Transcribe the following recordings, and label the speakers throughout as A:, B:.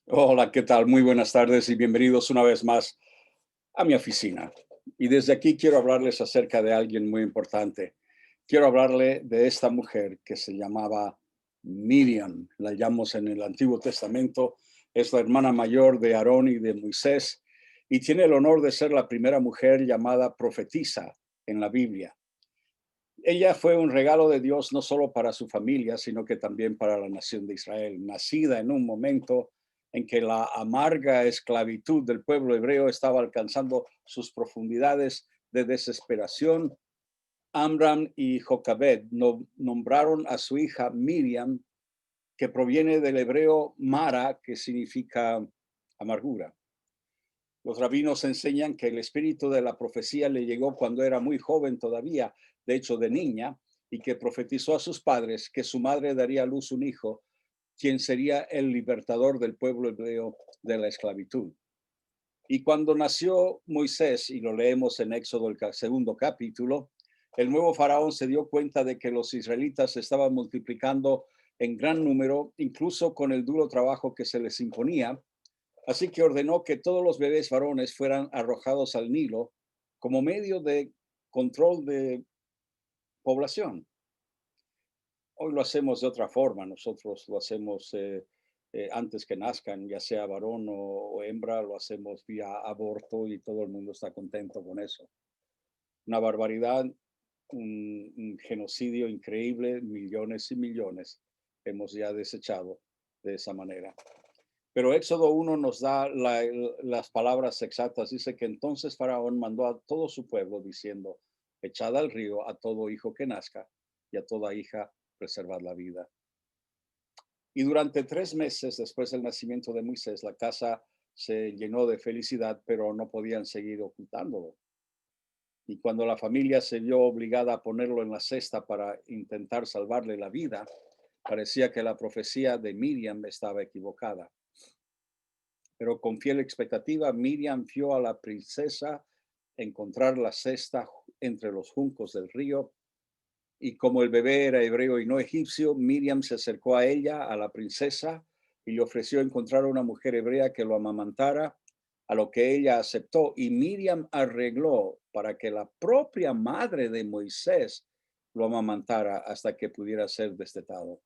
A: Hola, ¿qué tal? Muy buenas tardes y bienvenidos una vez más a mi oficina. Y desde aquí quiero hablarles acerca de alguien muy importante. Quiero hablarle de esta mujer que se llamaba Miriam. La hallamos en el Antiguo Testamento. Es la hermana mayor de Aarón y de Moisés y tiene el honor de ser la primera mujer llamada profetisa en la Biblia. Ella fue un regalo de Dios no solo para su familia, sino que también para la nación de Israel, nacida en un momento en que la amarga esclavitud del pueblo hebreo estaba alcanzando sus profundidades de desesperación. Amram y Jocabed nombraron a su hija Miriam, que proviene del hebreo Mara, que significa amargura. Los rabinos enseñan que el espíritu de la profecía le llegó cuando era muy joven todavía, de hecho de niña, y que profetizó a sus padres que su madre daría a luz un hijo, quien sería el libertador del pueblo hebreo de la esclavitud. Y cuando nació Moisés, y lo leemos en Éxodo el segundo capítulo, el nuevo faraón se dio cuenta de que los israelitas se estaban multiplicando en gran número, incluso con el duro trabajo que se les imponía. Así que ordenó que todos los bebés varones fueran arrojados al Nilo como medio de control de población. Hoy lo hacemos de otra forma, nosotros lo hacemos antes que nazcan, ya sea varón o hembra, lo hacemos vía aborto y todo el mundo está contento con eso. Una barbaridad, un genocidio increíble, millones y millones hemos ya desechado de esa manera. Pero Éxodo 1 nos da las palabras exactas. Dice que entonces Faraón mandó a todo su pueblo diciendo, echad al río a todo hijo que nazca y a toda hija preservad la vida. Y durante 3 meses después del nacimiento de Moisés, la casa se llenó de felicidad, pero no podían seguir ocultándolo. Y cuando la familia se vio obligada a ponerlo en la cesta para intentar salvarle la vida, parecía que la profecía de Miriam estaba equivocada. Pero con fiel expectativa, Miriam vio a la princesa encontrar la cesta entre los juncos del río. Y como el bebé era hebreo y no egipcio, Miriam se acercó a ella, a la princesa, y le ofreció encontrar a una mujer hebrea que lo amamantara, a lo que ella aceptó. Y Miriam arregló para que la propia madre de Moisés lo amamantara hasta que pudiera ser destetado.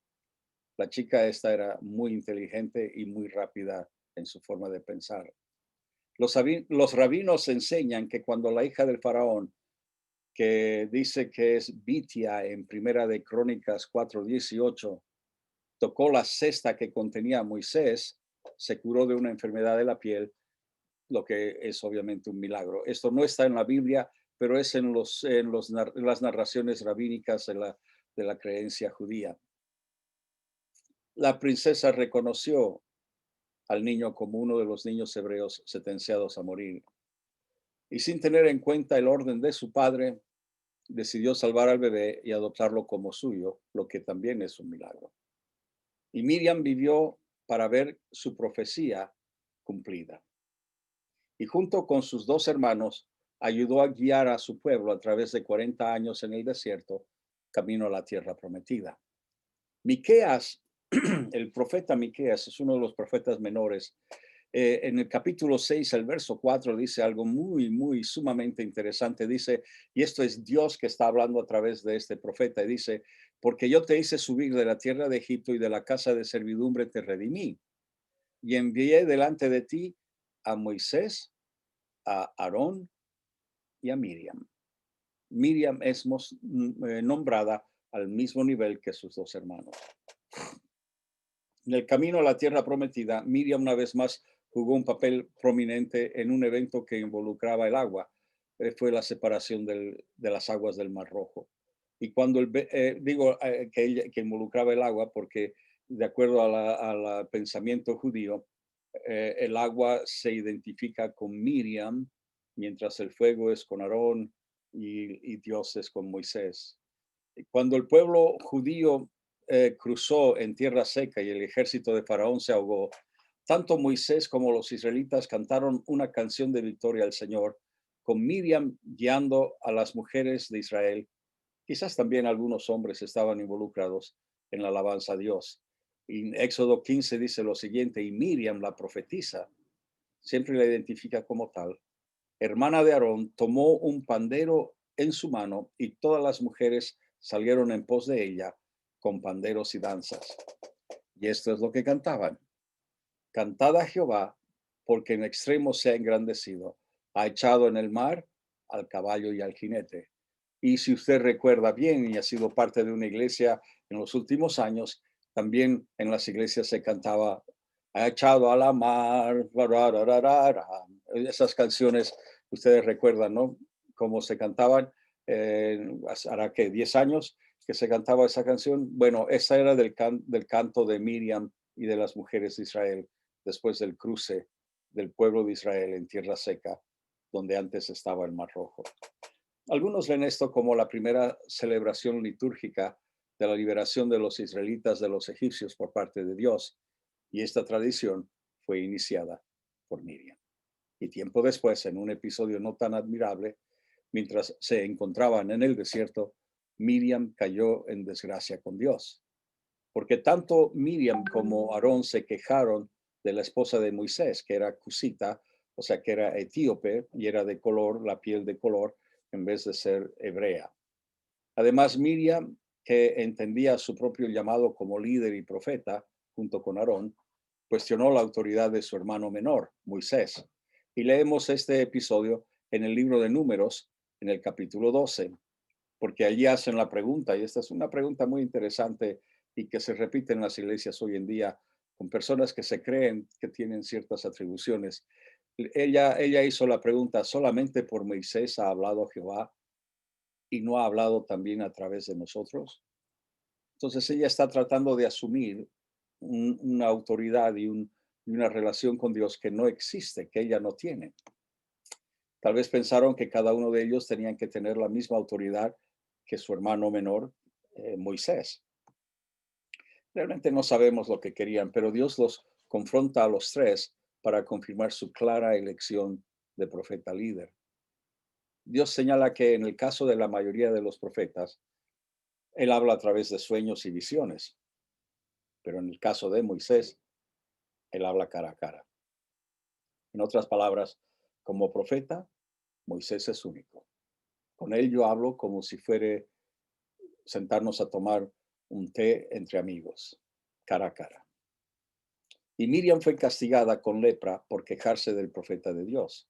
A: La chica esta era muy inteligente y muy rápida en su forma de pensar. Los rabinos enseñan que cuando la hija del faraón, que dice que es Bitia en Primera de Crónicas 4:18, tocó la cesta que contenía a Moisés, se curó de una enfermedad de la piel, lo que es obviamente un milagro. Esto no está en la Biblia, pero es en las narraciones rabínicas de la creencia judía. La princesa reconoció al niño como uno de los niños hebreos sentenciados a morir. Y sin tener en cuenta el orden de su padre, decidió salvar al bebé y adoptarlo como suyo, lo que también es un milagro. Y Miriam vivió para ver su profecía cumplida. Y junto con sus dos hermanos, ayudó a guiar a su pueblo a través de 40 años en el desierto, camino a la tierra prometida. Miqueas, el profeta Miqueas, es uno de los profetas menores. En el capítulo 6, el verso 4, dice algo muy, muy sumamente interesante. Dice, y esto es Dios que está hablando a través de este profeta, y dice, porque yo te hice subir de la tierra de Egipto y de la casa de servidumbre te redimí, y envié delante de ti a Moisés, a Aarón y a Miriam. Miriam es nombrada al mismo nivel que sus dos hermanos. En el camino a la tierra prometida, Miriam una vez más jugó un papel prominente en un evento que involucraba el agua. Fue la separación de las aguas del Mar Rojo. Y cuando digo que involucraba el agua, porque de acuerdo al pensamiento judío, el agua se identifica con Miriam, mientras el fuego es con Aarón y Dios es con Moisés. Cuando el pueblo judío cruzó en tierra seca y el ejército de Faraón se ahogó, tanto Moisés como los israelitas cantaron una canción de victoria al Señor, con Miriam guiando a las mujeres de Israel. Quizás también algunos hombres estaban involucrados en la alabanza a Dios. Y Éxodo 15 dice lo siguiente, y Miriam, la profetisa, siempre la identifica como tal, hermana de Aarón, tomó un pandero en su mano y todas las mujeres salieron en pos de ella con panderos y danzas. Y esto es lo que cantaban. Cantad a Jehová, porque en extremo se ha engrandecido. Ha echado en el mar al caballo y al jinete. Y si usted recuerda bien y ha sido parte de una iglesia en los últimos años, también en las iglesias se cantaba, ha echado a la mar, esas canciones ustedes recuerdan, ¿no? Cómo se cantaban, hará que 10 años que se cantaba esa canción. Bueno, esa era del canto de Miriam y de las mujeres de Israel después del cruce del pueblo de Israel en tierra seca, donde antes estaba el Mar Rojo. Algunos ven esto como la primera celebración litúrgica de la liberación de los israelitas de los egipcios por parte de Dios, y esta tradición fue iniciada por Miriam. Y tiempo después, en un episodio no tan admirable, mientras se encontraban en el desierto, Miriam cayó en desgracia con Dios, porque tanto Miriam como Aarón se quejaron de la esposa de Moisés, que era cusita, o sea, que era etíope y era de color, la piel de color, en vez de ser hebrea. Además, Miriam, que entendía su propio llamado como líder y profeta, junto con Aarón, cuestionó la autoridad de su hermano menor, Moisés. Y leemos este episodio en el libro de Números, en el capítulo 12, porque allí hacen la pregunta, y esta es una pregunta muy interesante y que se repite en las iglesias hoy en día con personas que se creen que tienen ciertas atribuciones. Ella hizo la pregunta, ¿solamente por Moisés ha hablado Jehová y no ha hablado también a través de nosotros? Entonces ella está tratando de asumir una autoridad y una relación con Dios que no existe, que ella no tiene. Tal vez pensaron que cada uno de ellos tenían que tener la misma autoridad que su hermano menor, Moisés. Realmente no sabemos lo que querían, pero Dios los confronta a los tres para confirmar su clara elección de profeta líder. Dios señala que en el caso de la mayoría de los profetas, Él habla a través de sueños y visiones, pero en el caso de Moisés, Él habla cara a cara. En otras palabras, como profeta, Moisés es único. Con él yo hablo como si fuera sentarnos a tomar un té entre amigos, cara a cara. Y Miriam fue castigada con lepra por quejarse del profeta de Dios,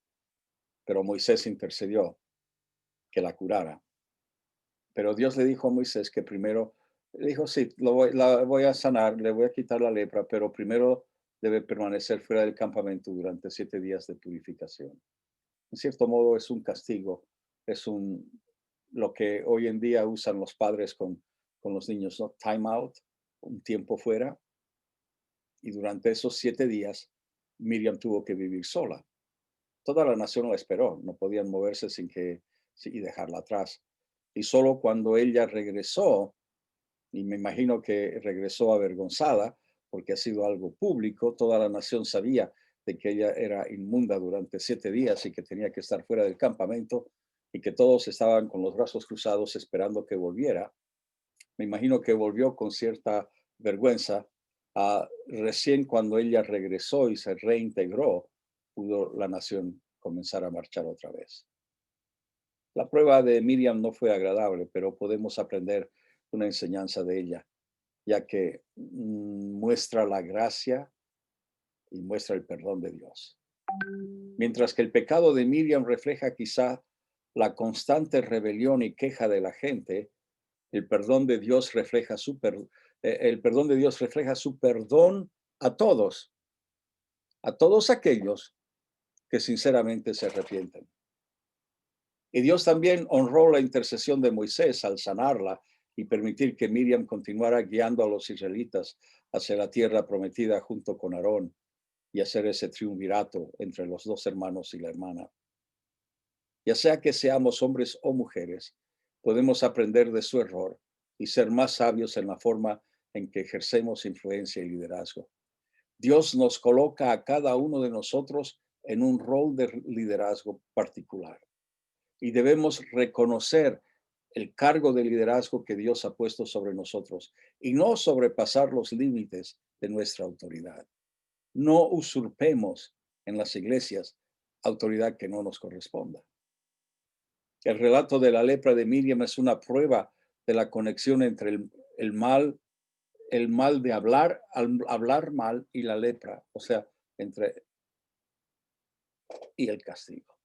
A: pero Moisés intercedió que la curara. Pero Dios le dijo a Moisés que primero, le dijo, sí, la voy a sanar, le voy a quitar la lepra, pero primero debe permanecer fuera del campamento durante 7 días de purificación. En cierto modo es un castigo, es lo que hoy en día usan los padres con los niños, ¿no? Time out, un tiempo fuera, y durante esos 7 días Miriam tuvo que vivir sola. Toda la nación la esperó, no podían moverse y dejarla atrás. Y solo cuando ella regresó, y me imagino que regresó avergonzada, porque ha sido algo público, toda la nación sabía de que ella era inmunda durante 7 días y que tenía que estar fuera del campamento y que todos estaban con los brazos cruzados esperando que volviera. Me imagino que volvió con cierta vergüenza. Recién cuando ella regresó y se reintegró, pudo la nación comenzar a marchar otra vez. La prueba de Miriam no fue agradable, pero podemos aprender una enseñanza de ella, ya que muestra la gracia y muestra el perdón de Dios. Mientras que el pecado de Miriam refleja quizá la constante rebelión y queja de la gente, el perdón de Dios refleja el perdón de Dios refleja su perdón a todos aquellos que sinceramente se arrepienten. Y Dios también honró la intercesión de Moisés al sanarla y permitir que Miriam continuara guiando a los israelitas hacia la tierra prometida junto con Aarón y hacer ese triunvirato entre los dos hermanos y la hermana. Ya sea que seamos hombres o mujeres, podemos aprender de su error y ser más sabios en la forma en que ejercemos influencia y liderazgo. Dios nos coloca a cada uno de nosotros en un rol de liderazgo particular y debemos reconocer el cargo de liderazgo que Dios ha puesto sobre nosotros y no sobrepasar los límites de nuestra autoridad. No usurpemos en las iglesias autoridad que no nos corresponda. El relato de la lepra de Miriam es una prueba de la conexión entre el mal de hablar mal y la lepra, o sea, y el castigo.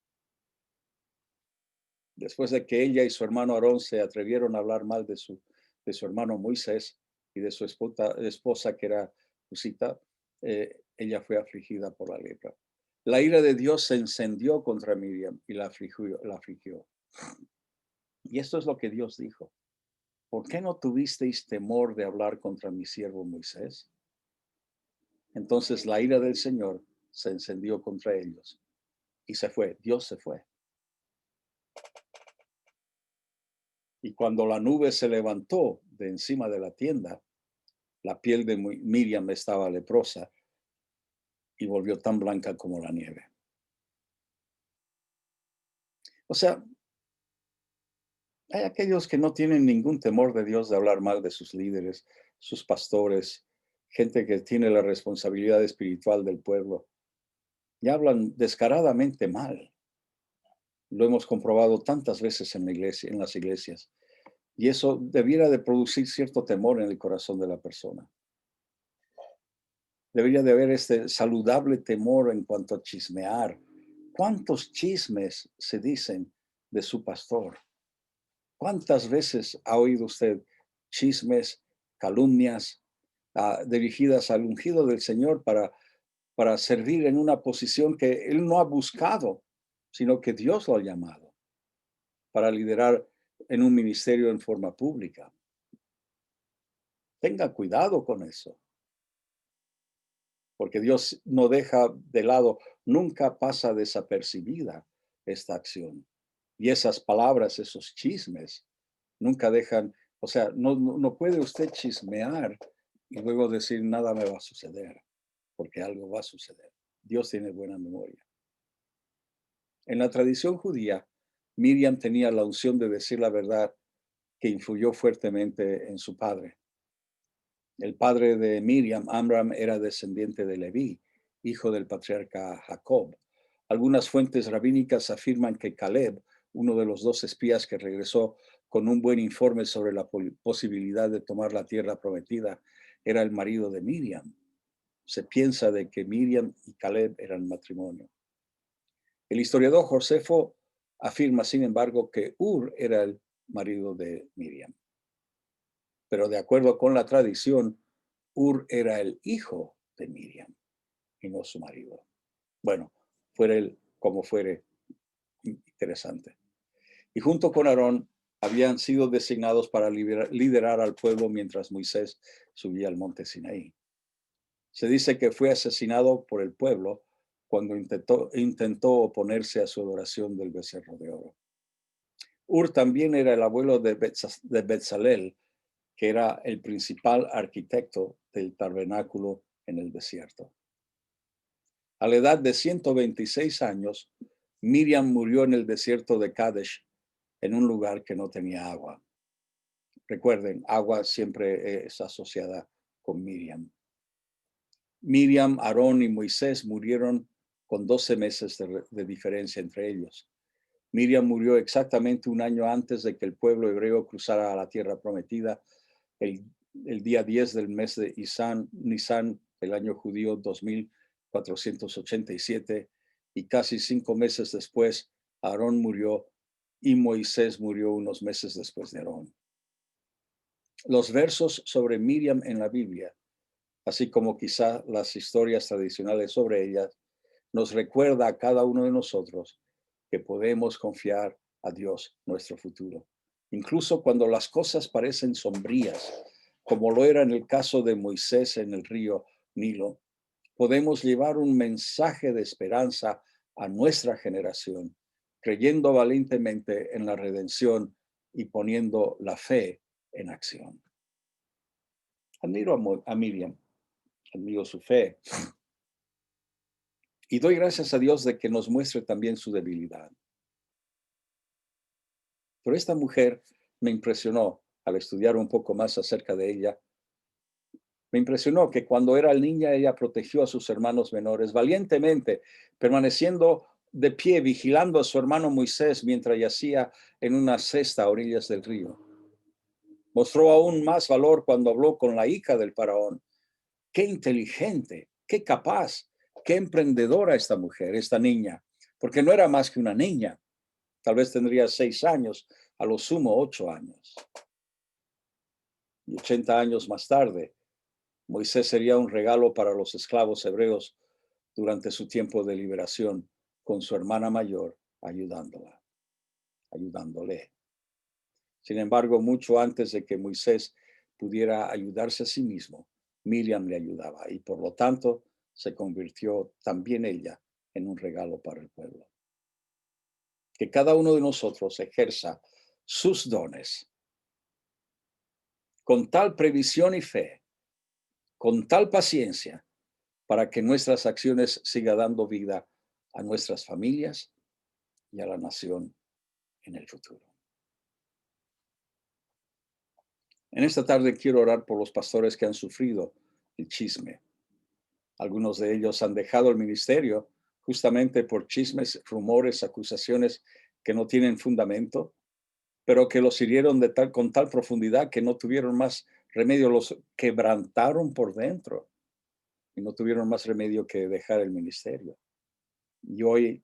A: Después de que ella y su hermano Aarón se atrevieron a hablar mal de su hermano Moisés y de su esposa que era Cusita, ella fue afligida por la lepra. La ira de Dios se encendió contra Miriam y la afligió. Y esto es lo que Dios dijo. ¿Por qué no tuvisteis temor de hablar contra mi siervo Moisés? Entonces la ira del Señor se encendió contra ellos y se fue. Dios se fue. Y cuando la nube se levantó de encima de la tienda, la piel de Miriam estaba leprosa y volvió tan blanca como la nieve. O sea, hay aquellos que no tienen ningún temor de Dios de hablar mal de sus líderes, sus pastores, gente que tiene la responsabilidad espiritual del pueblo, y hablan descaradamente mal. Lo hemos comprobado tantas veces en la iglesia, en las iglesias, y eso debiera de producir cierto temor en el corazón de la persona. Debería de haber este saludable temor en cuanto a chismear. ¿Cuántos chismes se dicen de su pastor? ¿Cuántas veces ha oído usted chismes, calumnias dirigidas al ungido del Señor para servir en una posición que él no ha buscado, sino que Dios lo ha llamado para liderar en un ministerio en forma pública? Tenga cuidado con eso, porque Dios no deja de lado, nunca pasa desapercibida esta acción. Y esas palabras, esos chismes, nunca dejan, o sea, no puede usted chismear y luego decir nada me va a suceder, porque algo va a suceder. Dios tiene buena memoria. En la tradición judía, Miriam tenía la unción de decir la verdad que influyó fuertemente en su padre. El padre de Miriam, Amram, era descendiente de Leví, hijo del patriarca Jacob. Algunas fuentes rabínicas afirman que Caleb, uno de los dos espías que regresó con un buen informe sobre la posibilidad de tomar la tierra prometida, era el marido de Miriam. Se piensa de que Miriam y Caleb eran matrimonio. El historiador Josefo afirma, sin embargo, que Ur era el marido de Miriam. Pero de acuerdo con la tradición, Ur era el hijo de Miriam y no su marido. Bueno, fuera él como fuere, interesante. Y junto con Aarón habían sido designados para liderar al pueblo mientras Moisés subía al monte Sinaí. Se dice que fue asesinado por el pueblo cuando intentó oponerse a su adoración del becerro de oro. Ur también era el abuelo de Betzalel, que era el principal arquitecto del tabernáculo en el desierto. A la edad de 126 años, Miriam murió en el desierto de Kadesh, en un lugar que no tenía agua. Recuerden, agua siempre es asociada con Miriam. Miriam, Aarón y Moisés murieron con 12 meses de diferencia entre ellos. Miriam murió exactamente un año antes de que el pueblo hebreo cruzara a la tierra prometida, el día 10 del mes de Nisan, el año judío 2487, y casi 5 meses después, Aarón murió y Moisés murió unos meses después de Aarón. Los versos sobre Miriam en la Biblia, así como quizá las historias tradicionales sobre ella, nos recuerda a cada uno de nosotros que podemos confiar a Dios nuestro futuro. Incluso cuando las cosas parecen sombrías, como lo era en el caso de Moisés en el río Nilo, podemos llevar un mensaje de esperanza a nuestra generación, creyendo valientemente en la redención y poniendo la fe en acción. Admiro a Miriam, admiro su fe, y doy gracias a Dios de que nos muestre también su debilidad. Pero esta mujer me impresionó al estudiar un poco más acerca de ella. Me impresionó que cuando era niña ella protegió a sus hermanos menores valientemente, permaneciendo de pie, vigilando a su hermano Moisés mientras yacía en una cesta a orillas del río. Mostró aún más valor cuando habló con la hija del faraón. Qué inteligente, qué capaz, qué emprendedora esta mujer, esta niña, porque no era más que una niña. Tal vez tendría 6 años, a lo sumo 8 años. Y 80 años más tarde, Moisés sería un regalo para los esclavos hebreos durante su tiempo de liberación, con su hermana mayor ayudándole. Sin embargo, mucho antes de que Moisés pudiera ayudarse a sí mismo, Miriam le ayudaba y por lo tanto se convirtió también ella en un regalo para el pueblo. Que cada uno de nosotros ejerza sus dones con tal previsión y fe, con tal paciencia, para que nuestras acciones sigan dando vida a nuestras familias y a la nación en el futuro. En esta tarde quiero orar por los pastores que han sufrido el chisme. Algunos de ellos han dejado el ministerio justamente por chismes, rumores, acusaciones que no tienen fundamento, pero que los hirieron con tal profundidad que no tuvieron más remedio, los quebrantaron por dentro y no tuvieron más remedio que dejar el ministerio. Y hoy,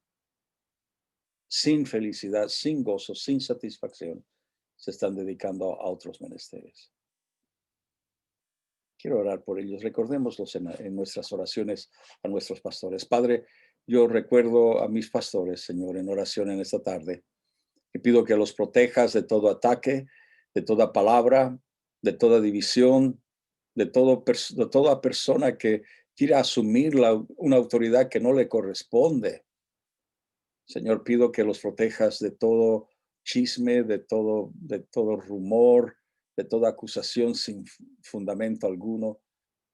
A: sin felicidad, sin gozo, sin satisfacción, se están dedicando a otros menesteres. Quiero orar por ellos. Recordémoslos en nuestras oraciones a nuestros pastores. Padre, yo recuerdo a mis pastores, Señor, en oración en esta tarde. Y pido que los protejas de todo ataque, de toda palabra, de toda división, de toda persona que quiera asumir una autoridad que no le corresponde. Señor, pido que los protejas de todo chisme, de todo rumor, de toda acusación sin fundamento alguno.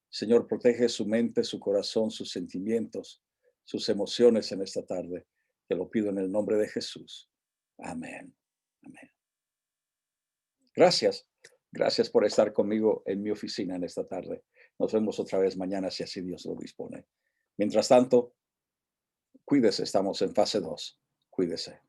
A: Señor, protege su mente, su corazón, sus sentimientos, sus emociones en esta tarde. Te lo pido en el nombre de Jesús. Amén. Amén. Gracias. Gracias por estar conmigo en mi oficina en esta tarde. Nos vemos otra vez mañana si así Dios lo dispone. Mientras tanto, cuídese, estamos en fase 2. Cuídese.